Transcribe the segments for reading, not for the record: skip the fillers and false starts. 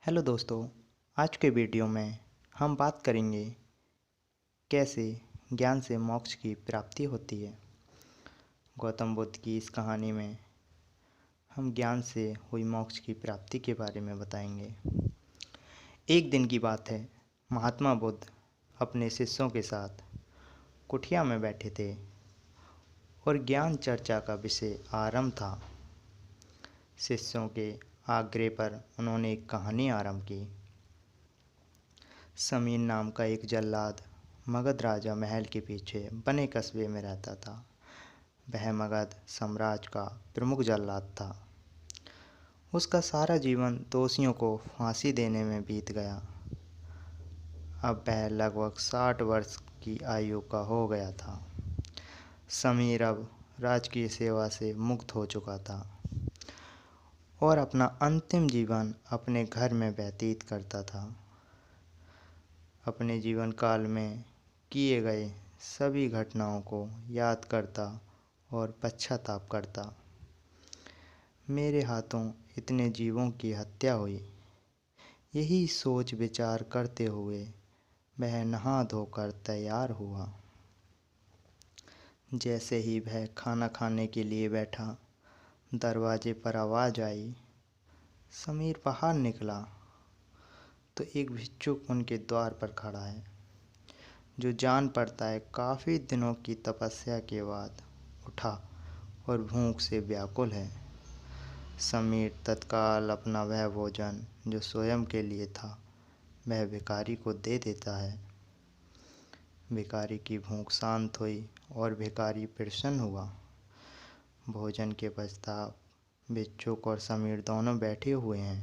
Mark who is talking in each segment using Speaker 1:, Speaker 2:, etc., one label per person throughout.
Speaker 1: Hello दोस्तों, आज के वीडियो में हम बात करेंगे कैसे ज्ञान से मोक्ष की प्राप्ति होती है। गौतम बुद्ध की इस कहानी में हम ज्ञान से हुई मोक्ष की प्राप्ति के बारे में बताएंगे। एक दिन की बात है, महात्मा बुद्ध अपने शिष्यों के साथ कुटिया में बैठे थे और ज्ञान चर्चा का विषय आरंभ था। शिष्यों के आग्रह पर उन्होंने एक कहानी आरंभ की। समीर नाम का एक जल्लाद मगध राजा महल के पीछे बने कस्बे में रहता था। वह मगध साम्राज्य का प्रमुख जल्लाद था। उसका सारा जीवन दोषियों को फांसी देने में बीत गया। अब वह लगभग 60 वर्ष की आयु का हो गया था। समीर अब राजकीय सेवा से मुक्त हो चुका था और अपना अंतिम जीवन अपने घर में व्यतीत करता था। अपने जीवन काल में किए गए सभी घटनाओं को याद करता और पश्चाताप करता। मेरे हाथों इतने जीवों की हत्या हुई, यही सोच विचार करते हुए वह नहा धोकर तैयार हुआ। जैसे ही वह खाना खाने के लिए बैठा, दरवाजे पर आवाज़ आई। समीर बाहर निकला तो एक भिक्षुक उनके द्वार पर खड़ा है, जो जान पड़ता है काफ़ी दिनों की तपस्या के बाद उठा और भूख से व्याकुल है। समीर तत्काल अपना वह भोजन जो स्वयं के लिए था वह भिखारी को दे देता है। भिखारी की भूख शांत हुई और भिखारी प्रसन्न हुआ। भोजन के पश्चात भिक्षुक और समीर दोनों बैठे हुए हैं।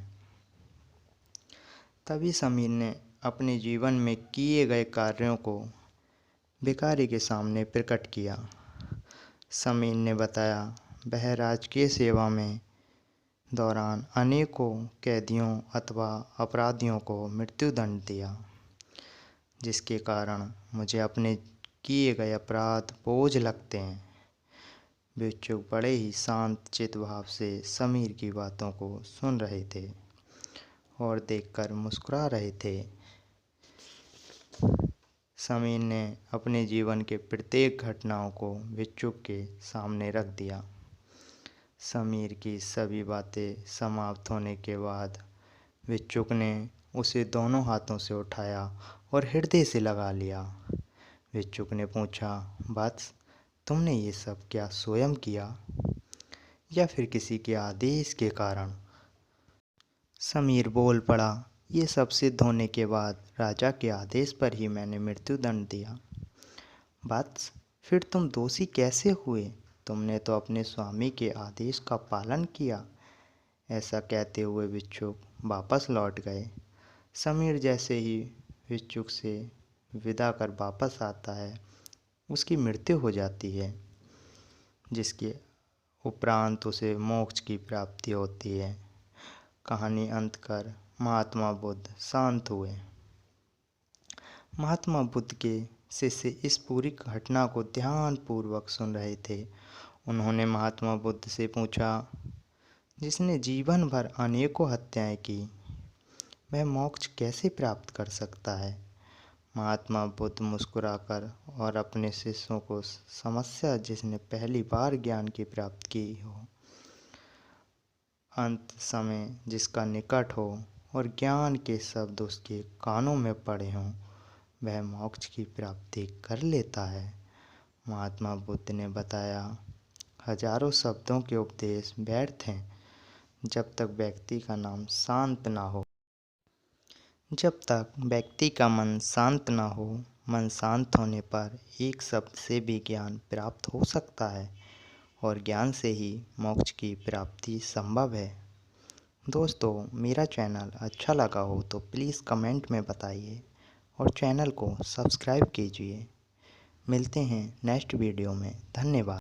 Speaker 1: तभी समीर ने अपने जीवन में किए गए कार्यों को भिखारी के सामने प्रकट किया। समीर ने बताया वह राजकीय सेवा में दौरान अनेकों कैदियों अथवा अपराधियों को मृत्युदंड दिया, जिसके कारण मुझे अपने किए गए अपराध बोझ लगते हैं। भिक्षुक बड़े ही शांत चित्त भाव से समीर की बातों को सुन रहे थे और देखकर मुस्कुरा रहे थे। समीर ने अपने जीवन के प्रत्येक घटनाओं को भिक्षुक के सामने रख दिया। समीर की सभी बातें समाप्त होने के बाद भिक्षुक ने उसे दोनों हाथों से उठाया और हृदय से लगा लिया। भिक्षुक ने पूछा, वत्स, तुमने ये सब क्या स्वयं किया या फिर किसी के आदेश के कारण? समीर बोल पड़ा, ये सब सिद्ध होने के बाद राजा के आदेश पर ही मैंने मृत्युदंड दिया। वत्स, फिर तुम दोषी कैसे हुए? तुमने तो अपने स्वामी के आदेश का पालन किया। ऐसा कहते हुए भिक्षुक वापस लौट गए। समीर जैसे ही भिक्षुक से विदा कर वापस आता है, उसकी मृत्यु हो जाती है, जिसके उपरांत उसे मोक्ष की प्राप्ति होती है। कहानी अंत कर महात्मा बुद्ध शांत हुए। महात्मा बुद्ध के शिष्य इस पूरी घटना को ध्यानपूर्वक सुन रहे थे। उन्होंने महात्मा बुद्ध से पूछा, जिसने जीवन भर अनेकों हत्याएं की, वह मोक्ष कैसे प्राप्त कर सकता है? महात्मा बुद्ध मुस्कुराकर और अपने शिष्यों को समस्या जिसने पहली बार ज्ञान की प्राप्त की हो, अंत समय जिसका निकट हो और ज्ञान के शब्द उसके कानों में पड़े हों, वह मोक्ष की प्राप्ति कर लेता है। महात्मा बुद्ध ने बताया, हजारों शब्दों के उपदेश व्यर्थ हैं जब तक व्यक्ति का नाम शांत ना हो। जब तक व्यक्ति का मन शांत ना हो, मन शांत होने पर एक शब्द से भी ज्ञान प्राप्त हो सकता है और ज्ञान से ही मोक्ष की प्राप्ति संभव है। दोस्तों, मेरा चैनल अच्छा लगा हो तो प्लीज़ कमेंट में बताइए और चैनल को सब्सक्राइब कीजिए। मिलते हैं नेक्स्ट वीडियो में। धन्यवाद।